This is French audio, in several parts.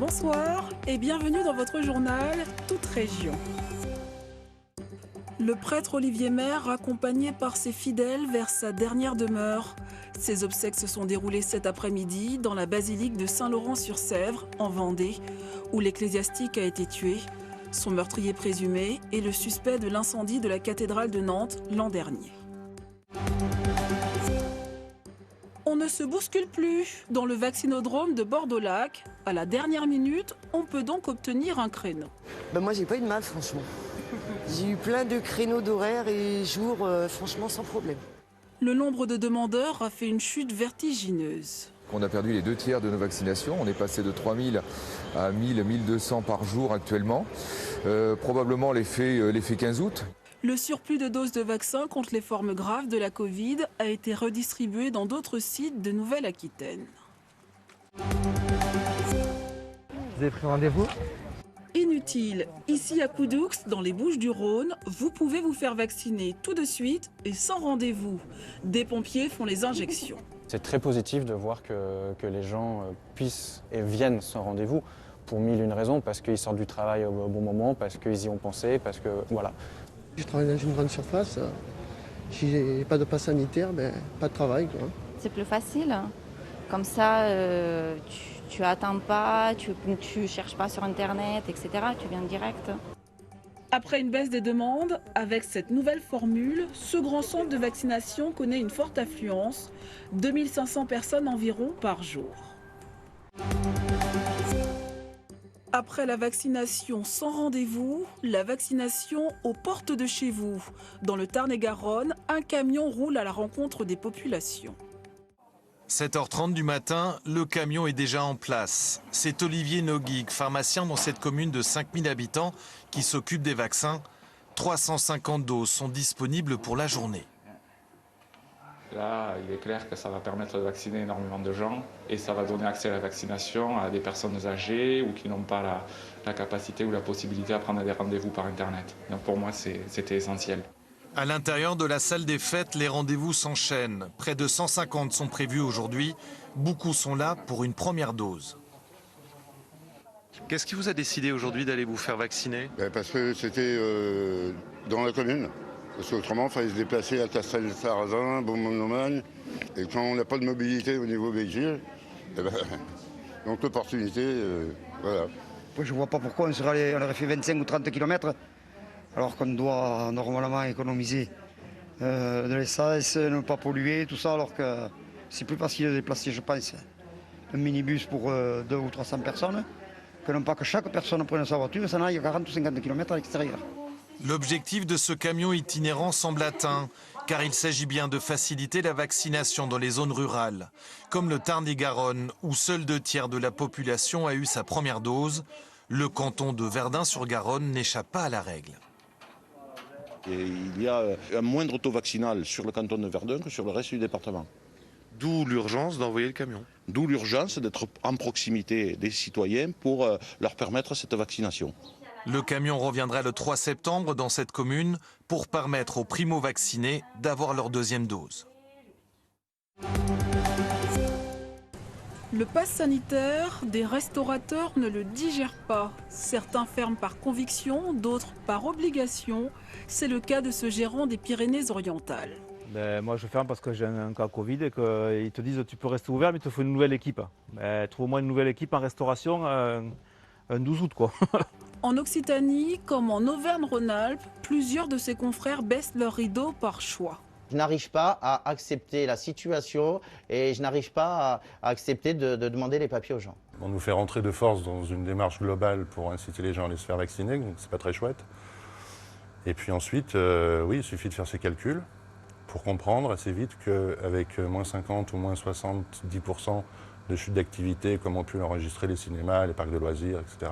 Bonsoir et bienvenue dans votre journal Toute Région. Le prêtre Olivier Maire, accompagné par ses fidèles vers sa dernière demeure. Ses obsèques se sont déroulées cet après-midi dans la basilique de Saint-Laurent-sur-Sèvre, en Vendée, où l'ecclésiastique a été tué. Son meurtrier présumé est le suspect de l'incendie de la cathédrale de Nantes l'an dernier. On ne se bouscule plus. Dans le vaccinodrome de Bordeaux-Lac, à la dernière minute, on peut donc obtenir un créneau. Moi, j'ai pas eu de mal, franchement. J'ai eu plein de créneaux d'horaires et jours, franchement, sans problème. Le nombre de demandeurs a fait une chute vertigineuse. On a perdu les 2/3 de nos vaccinations. On est passé de 3000 à 1000, 1200 par jour actuellement. Probablement l'effet 15 août. Le surplus de doses de vaccins contre les formes graves de la Covid a été redistribué dans d'autres sites de Nouvelle-Aquitaine. Vous avez pris rendez-vous? Inutile, ici à Coudoux, dans les Bouches-du-Rhône, vous pouvez vous faire vacciner tout de suite et sans rendez-vous. Des pompiers font les injections. C'est très positif de voir que les gens puissent et viennent sans rendez-vous pour mille et une raisons, parce qu'ils sortent du travail au bon moment, parce qu'ils y ont pensé, parce que voilà. Je travaille dans une grande surface. Si j'ai pas de passe sanitaire, pas de travail, quoi. C'est plus facile. Comme ça, tu attends pas, tu cherches pas sur Internet, etc. Tu viens direct. Après une baisse des demandes, avec cette nouvelle formule, ce grand centre de vaccination connaît une forte affluence, 2500 personnes environ par jour. Après la vaccination sans rendez-vous, la vaccination aux portes de chez vous. Dans le Tarn-et-Garonne, un camion roule à la rencontre des populations. 7h30 du matin, le camion est déjà en place. C'est Olivier Noguig, pharmacien dans cette commune de 5000 habitants, qui s'occupe des vaccins. 350 doses sont disponibles pour la journée. Là, il est clair que ça va permettre de vacciner énormément de gens et ça va donner accès à la vaccination à des personnes âgées ou qui n'ont pas la capacité ou la possibilité à prendre des rendez-vous par Internet. Donc pour moi, c'était essentiel. À l'intérieur de la salle des fêtes, les rendez-vous s'enchaînent. Près de 150 sont prévus aujourd'hui. Beaucoup sont là pour une première dose. Qu'est-ce qui vous a décidé aujourd'hui d'aller vous faire vacciner? Parce que c'était dans la commune. Parce qu'autrement, il fallait se déplacer à Castel-Sarrazin, Beaumont-Lomagne. Et quand on n'a pas de mobilité au niveau véhicule, donc l'opportunité, voilà. Je ne vois pas pourquoi on aurait fait 25 ou 30 km alors qu'on doit normalement économiser de l'essence, ne pas polluer, tout ça, alors que c'est plus facile de déplacer, je pense, un minibus pour 200 ou 300 personnes, que non pas que chaque personne prenne sa voiture et s'en aille 40 ou 50 km à l'extérieur. L'objectif de ce camion itinérant semble atteint, car il s'agit bien de faciliter la vaccination dans les zones rurales, comme le Tarn-et-Garonne, où seuls 2/3 de la population a eu sa première dose. Le canton de Verdun-sur-Garonne n'échappe pas à la règle. Et il y a un moindre taux vaccinal sur le canton de Verdun que sur le reste du département. D'où l'urgence d'envoyer le camion. D'où l'urgence d'être en proximité des citoyens pour leur permettre cette vaccination. Le camion reviendra le 3 septembre dans cette commune pour permettre aux primo-vaccinés d'avoir leur deuxième dose. Le pass sanitaire, des restaurateurs ne le digèrent pas. Certains ferment par conviction, d'autres par obligation. C'est le cas de ce gérant des Pyrénées-Orientales. Moi je ferme parce que j'ai un cas Covid et qu'ils te disent tu peux rester ouvert mais il te faut une nouvelle équipe. Trouve-moi une nouvelle équipe en restauration un 12 août quoi. En Occitanie, comme en Auvergne-Rhône-Alpes, plusieurs de ses confrères baissent leurs rideaux par choix. Je n'arrive pas à accepter la situation et je n'arrive pas à accepter de demander les papiers aux gens. On nous fait rentrer de force dans une démarche globale pour inciter les gens à aller se faire vacciner, donc c'est pas très chouette. Et puis ensuite, oui, il suffit de faire ses calculs pour comprendre assez vite qu'avec moins 50 ou moins 70% de chute d'activité, comme ont pu l'enregistrer les cinémas, les parcs de loisirs, etc.,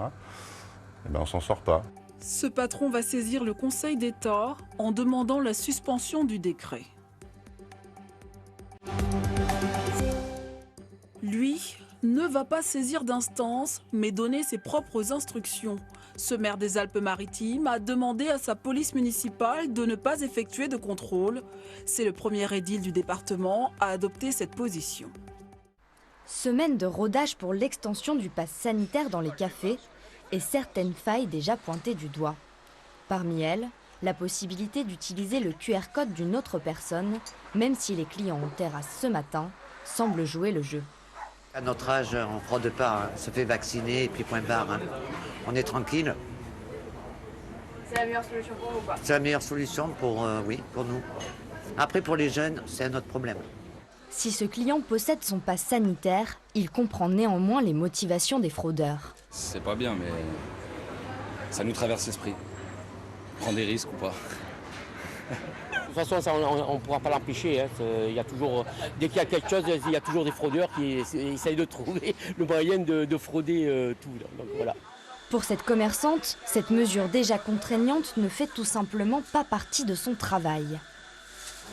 on ne s'en sort pas. Ce patron va saisir le Conseil d'État en demandant la suspension du décret. Lui ne va pas saisir d'instance, mais donner ses propres instructions. Ce maire des Alpes-Maritimes a demandé à sa police municipale de ne pas effectuer de contrôle. C'est le premier édile du département à adopter cette position. Semaine de rodage pour l'extension du pass sanitaire dans les cafés et certaines failles déjà pointées du doigt. Parmi elles, la possibilité d'utiliser le QR code d'une autre personne, même si les clients en terrasse ce matin semblent jouer le jeu. À notre âge, on ne fraude pas, hein. On se fait vacciner et puis point barre. Hein. On est tranquille. C'est la meilleure solution pour vous, quoi? C'est la meilleure solution pour, oui, pour nous. Après, pour les jeunes, c'est un autre problème. Si ce client possède son pass sanitaire, il comprend néanmoins les motivations des fraudeurs. C'est pas bien, mais ça nous traverse l'esprit. Prendre des risques ou pas. De toute façon, ça, on ne pourra pas l'empêcher. Hein. Il y a toujours, dès qu'il y a quelque chose, il y a toujours des fraudeurs qui essayent de trouver le moyen de frauder tout. Donc, voilà. Pour cette commerçante, cette mesure déjà contraignante ne fait tout simplement pas partie de son travail.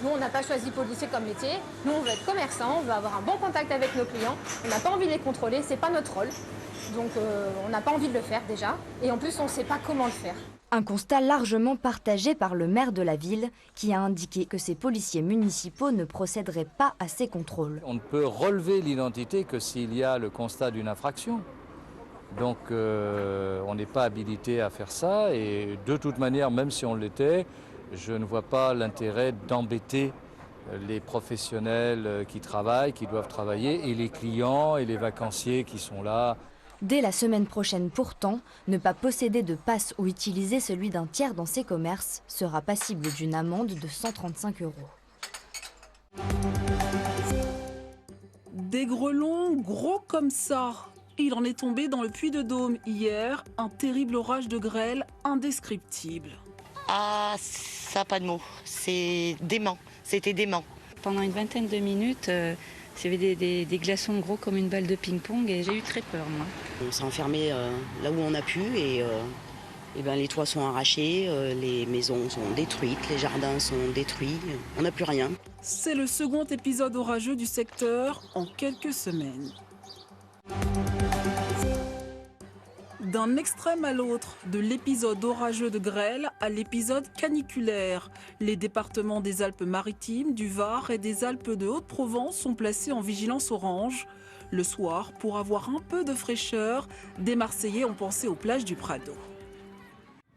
Nous, on n'a pas choisi policier comme métier. Nous, on veut être commerçant, on veut avoir un bon contact avec nos clients. On n'a pas envie de les contrôler, c'est pas notre rôle. Donc, on n'a pas envie de le faire déjà. Et en plus, on ne sait pas comment le faire. Un constat largement partagé par le maire de la ville, qui a indiqué que ces policiers municipaux ne procéderaient pas à ces contrôles. On ne peut relever l'identité que s'il y a le constat d'une infraction. Donc, on n'est pas habilité à faire ça. Et de toute manière, même si on l'était, je ne vois pas l'intérêt d'embêter les professionnels qui travaillent, qui doivent travailler, et les clients et les vacanciers qui sont là. Dès la semaine prochaine pourtant, ne pas posséder de passe ou utiliser celui d'un tiers dans ses commerces sera passible d'une amende de 135 €. Des grelons gros comme ça. Il en est tombé dans le Puy-de-Dôme hier, un terrible orage de grêle indescriptible. Ah, ça n'a pas de mots, c'est dément, c'était dément. Pendant une vingtaine de minutes, j'avais des glaçons gros comme une balle de ping-pong et j'ai eu très peur, moi. On s'est enfermé là où on a pu et les toits sont arrachés, les maisons sont détruites, les jardins sont détruits, on n'a plus rien. C'est le second épisode orageux du secteur en quelques semaines. D'un extrême à l'autre, de l'épisode orageux de grêle à l'épisode caniculaire, les départements des Alpes-Maritimes, du Var et des Alpes de Haute-Provence sont placés en vigilance orange. Le soir, pour avoir un peu de fraîcheur, des Marseillais ont pensé aux plages du Prado.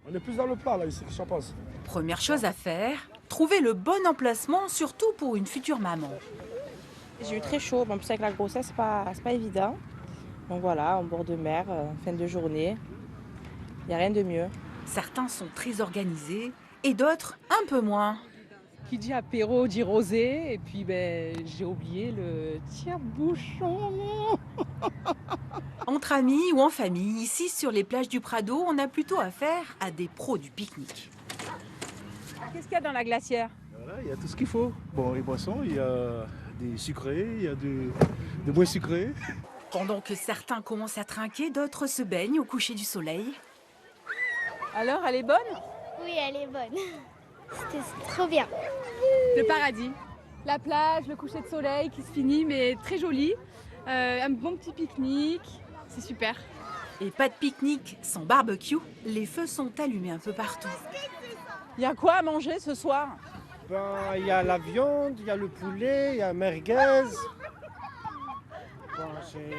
On est plus dans le plat là ici, qu'est-ce que j'en pense? Première chose à faire, trouver le bon emplacement, surtout pour une future maman. J'ai eu très chaud, en plus avec la grossesse, c'est pas évident. Donc voilà, en bord de mer, fin de journée, il n'y a rien de mieux. Certains sont très organisés et d'autres un peu moins. Qui dit apéro dit rosé et puis j'ai oublié le tire-bouchon. Entre amis ou en famille, ici sur les plages du Prado, on a plutôt affaire à des pros du pique-nique. Qu'est-ce qu'il y a dans la glacière? Voilà, il y a tout ce qu'il faut. Bon, les boissons, il y a des sucrés, il y a des moins sucrés. Pendant que certains commencent à trinquer, d'autres se baignent au coucher du soleil. Alors, elle est bonne? Oui, elle est bonne. C'était trop bien. Le paradis. La plage, le coucher de soleil qui se finit, mais très joli. Un bon petit pique-nique, c'est super. Et pas de pique-nique sans barbecue, les feux sont allumés un peu partout. Il y a quoi à manger ce soir? Il y a la viande, il y a le poulet, il y a merguez.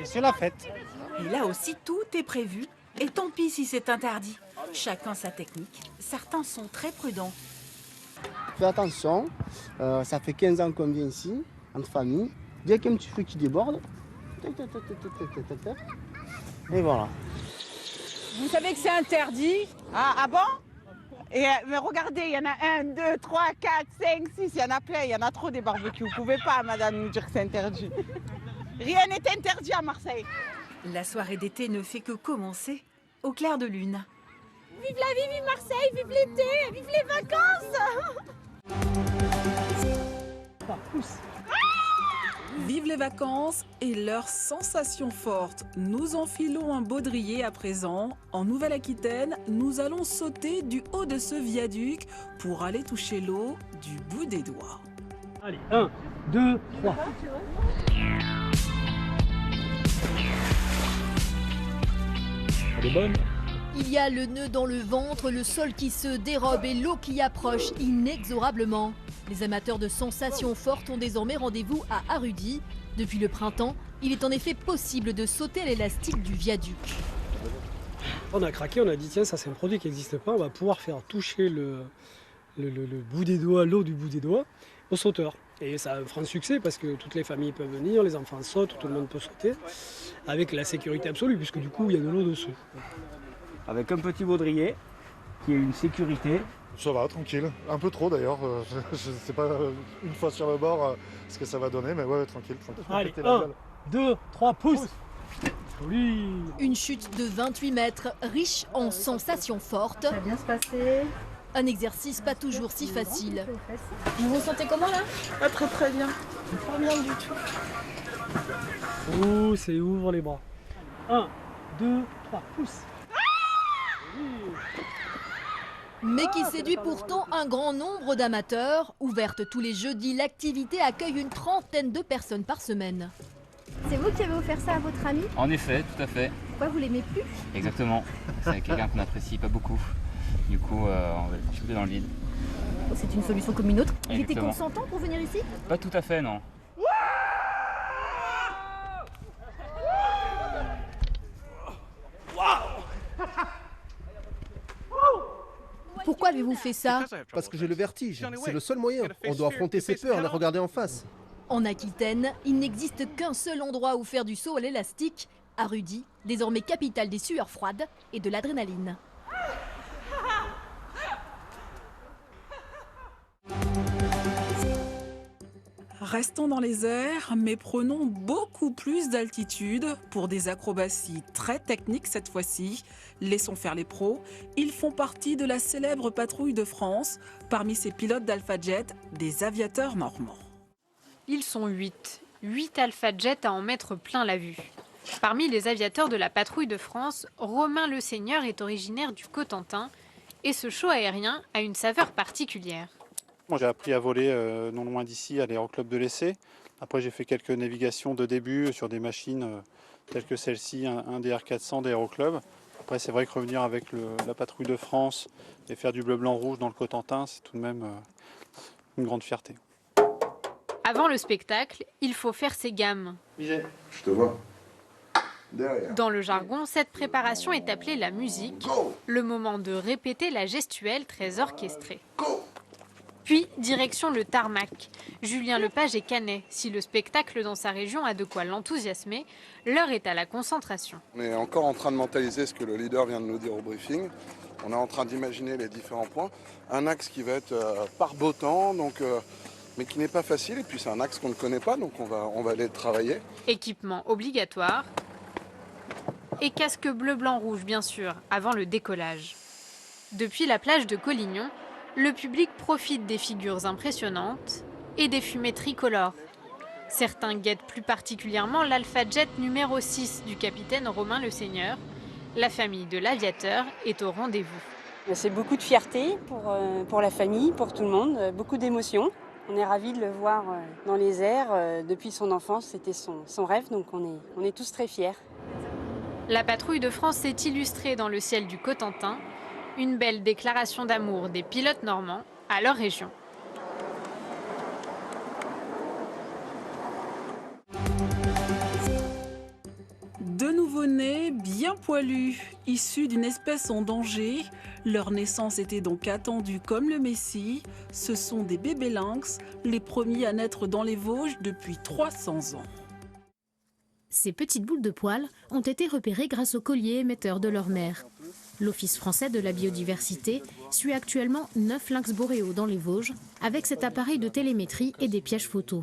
C'est la fête. Et là aussi, tout est prévu. Et tant pis si c'est interdit. Chacun sa technique. Certains sont très prudents. Fais attention, ça fait 15 ans qu'on vient ici, entre famille. Dès qu'il y a un petit feu qui déborde, et voilà. Vous savez que c'est interdit? Ah bon? Mais regardez, il y en a 1, 2, 3, 4, 5, 6, il y en a plein, il y en a trop des barbecues. Vous ne pouvez pas, madame, nous dire que c'est interdit. Rien n'est interdit à Marseille. La soirée d'été ne fait que commencer au clair de lune. Vive la vie, vive Marseille, vive l'été, vive les vacances. Vive les vacances et leurs sensations fortes. Nous enfilons un baudrier à présent. En Nouvelle-Aquitaine, nous allons sauter du haut de ce viaduc pour aller toucher l'eau du bout des doigts. Allez, 1, 2, 3. Elle est bonne. Il y a le nœud dans le ventre, le sol qui se dérobe et l'eau qui approche inexorablement. Les amateurs de sensations fortes ont désormais rendez-vous à Arudy. Depuis le printemps, Il est en effet possible de sauter à l'élastique du viaduc. On a craqué, on a dit tiens, ça c'est un produit qui n'existe pas, on va pouvoir faire toucher le bout des doigts, l'eau du bout des doigts au sauteur. Et ça a un franc succès parce que toutes les familles peuvent venir, les enfants sautent, tout le monde peut sauter, avec la sécurité absolue puisque du coup il y a de l'eau dessous. Avec un petit baudrier qui est une sécurité. Ça va, tranquille. Un peu trop d'ailleurs. Je ne sais pas une fois sur le bord ce que ça va donner, mais ouais, tranquille. Allez, 1, 2, 3, pousse. Oui. Une chute de 28 mètres, riche en sensations fortes. Ça va bien se passer. Un exercice pas toujours si facile. Vous vous sentez comment là? Pas très bien. Pas bien du tout. Pousse et ouvre les bras. 1, 2, 3, pousse. Mais qui séduit pourtant un grand nombre d'amateurs. Ouverte tous les jeudis, l'activité accueille une trentaine de personnes par semaine. C'est vous qui avez offert ça à votre ami? En effet, tout à fait. Pourquoi vous l'aimez plus? Exactement. C'est quelqu'un qu'on n'apprécie pas beaucoup. Du coup, on va le jeter dans le vide. C'est une solution comme une autre. Il était Exactement. consentant pour venir ici? Pas tout à fait, non. Pourquoi avez-vous fait ça? Parce que j'ai le vertige. C'est le seul moyen. On doit affronter ses peurs et les regarder en face. En Aquitaine, il n'existe qu'un seul endroit où faire du saut à l'élastique, à Rudy, désormais capitale des sueurs froides et de l'adrénaline. Restons dans les airs, mais prenons beaucoup plus d'altitude pour des acrobaties très techniques cette fois-ci. Laissons faire les pros. Ils font partie de la célèbre patrouille de France. Parmi ces pilotes d'Alpha Jet, des aviateurs normands. Ils sont 8 Alpha Jet à en mettre plein la vue. Parmi les aviateurs de la patrouille de France, Romain Le Seigneur est originaire du Cotentin et ce show aérien a une saveur particulière. Moi, j'ai appris à voler non loin d'ici, à l'Aéroclub de l'Essai. Après, j'ai fait quelques navigations de début sur des machines telles que celle-ci, un DR400 d'Aéroclub. Après, c'est vrai que revenir avec la patrouille de France et faire du bleu-blanc-rouge dans le Cotentin, c'est tout de même une grande fierté. Avant le spectacle, il faut faire ses gammes. Je te vois. Derrière. Dans le jargon, cette préparation est appelée la musique, le moment de répéter la gestuelle très orchestrée. Puis, direction le tarmac. Julien Lepage est canet. Si le spectacle dans sa région a de quoi l'enthousiasmer, l'heure est à la concentration. On est encore en train de mentaliser ce que le leader vient de nous dire au briefing. On est en train d'imaginer les différents points. Un axe qui va être par beau temps, mais qui n'est pas facile. Et puis c'est un axe qu'on ne connaît pas, donc on va aller travailler. Équipement obligatoire. Et casque bleu-blanc-rouge, bien sûr, avant le décollage. Depuis la plage de Collignon, le public profite des figures impressionnantes et des fumées tricolores. Certains guettent plus particulièrement l'Alpha Jet numéro 6 du capitaine Romain Le Seigneur. La famille de l'aviateur est au rendez-vous. C'est beaucoup de fierté pour la famille, pour tout le monde, beaucoup d'émotions. On est ravis de le voir dans les airs. Depuis son enfance, c'était son rêve, donc on est tous très fiers. La patrouille de France s'est illustrée dans le ciel du Cotentin. Une belle déclaration d'amour des pilotes normands à leur région. Deux nouveau-nés bien poilus, issus d'une espèce en danger. Leur naissance était donc attendue comme le Messie. Ce sont des bébés lynx, les premiers à naître dans les Vosges depuis 300 ans. Ces petites boules de poils ont été repérées grâce au collier émetteur de leur mère. L'Office français de la biodiversité suit actuellement 9 lynx boréaux dans les Vosges avec cet appareil de télémétrie et des pièges photos.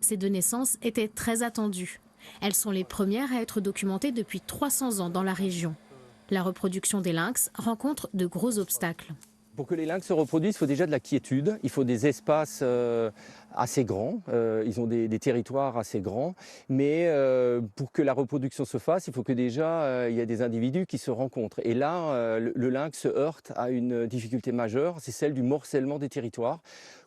Ces deux naissances étaient très attendues. Elles sont les premières à être documentées depuis 300 ans dans la région. La reproduction des lynx rencontre de gros obstacles. Pour que les lynx se reproduisent, il faut déjà de la quiétude, il faut des espaces assez grands, ils ont des territoires assez grands, mais pour que la reproduction se fasse, il faut que déjà il y ait des individus qui se rencontrent. Et là, le lynx se heurte à une difficulté majeure, c'est celle du morcellement des territoires,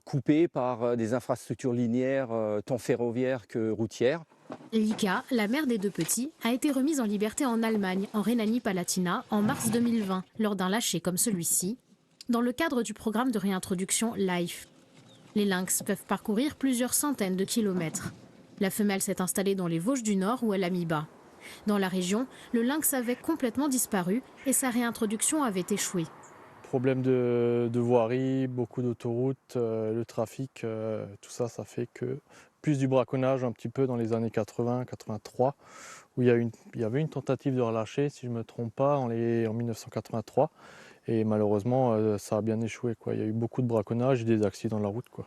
coupés par des infrastructures linéaires, tant ferroviaires que routières. Lika, la mère des deux petits, a été remise en liberté en Allemagne, en Rhénanie-Palatinat, en mars 2020, lors d'un lâcher comme celui-ci, dans le cadre du programme de réintroduction LIFE. Les lynx peuvent parcourir plusieurs centaines de kilomètres. La femelle s'est installée dans les Vosges du Nord où elle a mis bas. Dans la région, le lynx avait complètement disparu et sa réintroduction avait échoué. Problème de voirie, beaucoup d'autoroutes, le trafic, tout ça, ça fait que plus du braconnage un petit peu dans les années 80-83, où il y avait une tentative de relâcher, si je ne me trompe pas, en 1983. Et malheureusement, ça a bien échoué, quoi. Il y a eu beaucoup de braconnage et des accidents de la route, quoi.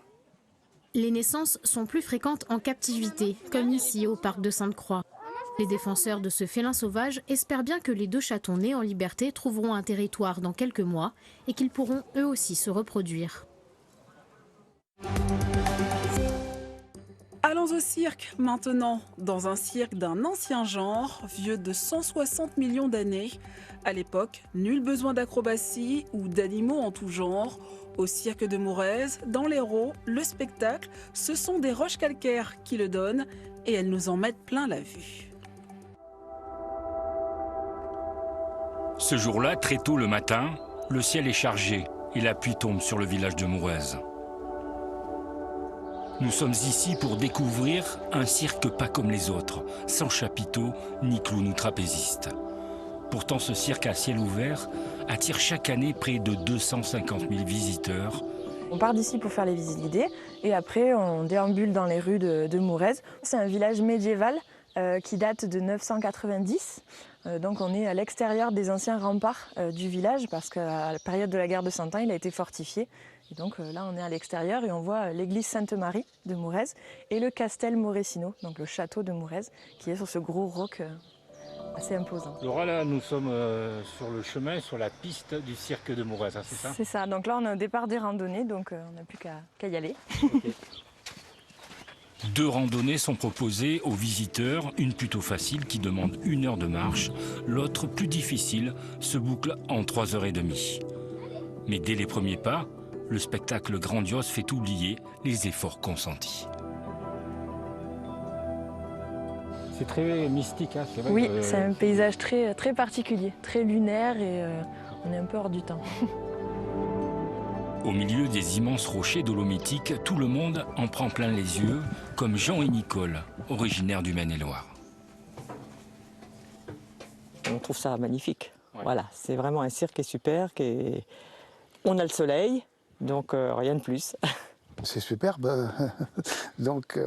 Les naissances sont plus fréquentes en captivité, comme ici au parc de Sainte-Croix. Les défenseurs de ce félin sauvage espèrent bien que les 2 chatons nés en liberté trouveront un territoire dans quelques mois et qu'ils pourront eux aussi se reproduire. Allons au cirque maintenant, dans un cirque d'un ancien genre, vieux de 160 millions d'années. À l'époque, nul besoin d'acrobatie ou d'animaux en tout genre. Au cirque de Mourez, dans l'Hérault, le spectacle, ce sont des roches calcaires qui le donnent et elles nous en mettent plein la vue. Ce jour-là, très tôt le matin, le ciel est chargé et la pluie tombe sur le village de Mourez. Nous sommes ici pour découvrir un cirque pas comme les autres, sans chapiteaux, ni clowns ou trapézistes. Pourtant, ce cirque à ciel ouvert attire chaque année près de 250 000 visiteurs. On part d'ici pour faire les visites guidées et après on déambule dans les rues de Mourez. C'est un village médiéval qui date de 990. Donc on est à l'extérieur des anciens remparts du village parce qu'à la période de la guerre de Cent Ans, il a été fortifié. Et donc là on est à l'extérieur et on voit l'église Sainte-Marie de Mourez et le Castel Moresino, donc le château de Mourez, qui est sur ce gros roc assez imposant. Laura, là nous sommes sur le chemin, sur la piste du cirque de Mourez, hein, c'est ça? C'est ça, donc là on est au départ des randonnées, donc on n'a plus qu'à y aller. Okay. 2 randonnées sont proposées aux visiteurs, une plutôt facile qui demande 1 heure de marche, l'autre plus difficile se boucle en 3h30. Mais dès les premiers pas, le spectacle grandiose fait oublier les efforts consentis. C'est très mystique, hein, c'est vrai. Oui, c'est un paysage très, très particulier, très lunaire et on est un peu hors du temps. Au milieu des immenses rochers dolomitiques, tout le monde en prend plein les yeux, comme Jean et Nicole, originaires du Maine-et-Loire. On trouve ça magnifique. Ouais. Voilà, c'est vraiment un cirque qui est super. On a le soleil, donc rien de plus. C'est superbe, donc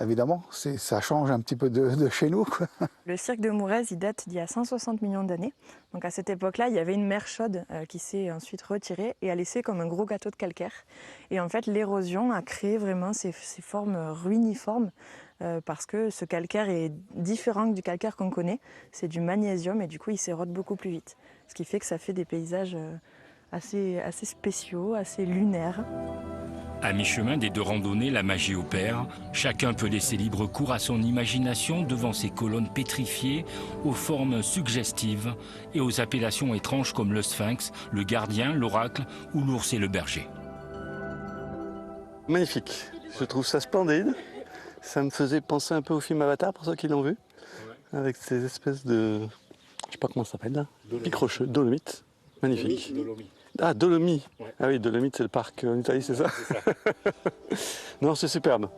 évidemment ça change un petit peu de chez nous, quoi. Le cirque de Mourez, il date d'il y a 160 millions d'années. Donc à cette époque-là, il y avait une mer chaude qui s'est ensuite retirée et a laissé comme un gros gâteau de calcaire. Et en fait, l'érosion a créé vraiment ces formes ruiniformes parce que ce calcaire est différent du calcaire qu'on connaît. C'est du magnésium et du coup, il s'érode beaucoup plus vite. Ce qui fait que ça fait des paysages assez spéciaux, assez lunaires. À mi-chemin des 2 randonnées, la magie opère. Chacun peut laisser libre cours à son imagination devant ces colonnes pétrifiées, aux formes suggestives et aux appellations étranges comme le sphinx, le gardien, l'oracle ou l'ours et le berger. Magnifique, je trouve ça splendide. Ça me faisait penser un peu au film Avatar, pour ceux qui l'ont vu, avec ces espèces de... je sais pas comment ça s'appelle là, pics rocheux, dolomites. Magnifique. Dolomie. Ah, Dolomie. Ouais. Ah oui, Dolomite, c'est le parc en Italie, c'est ça? C'est ça. Non, c'est superbe.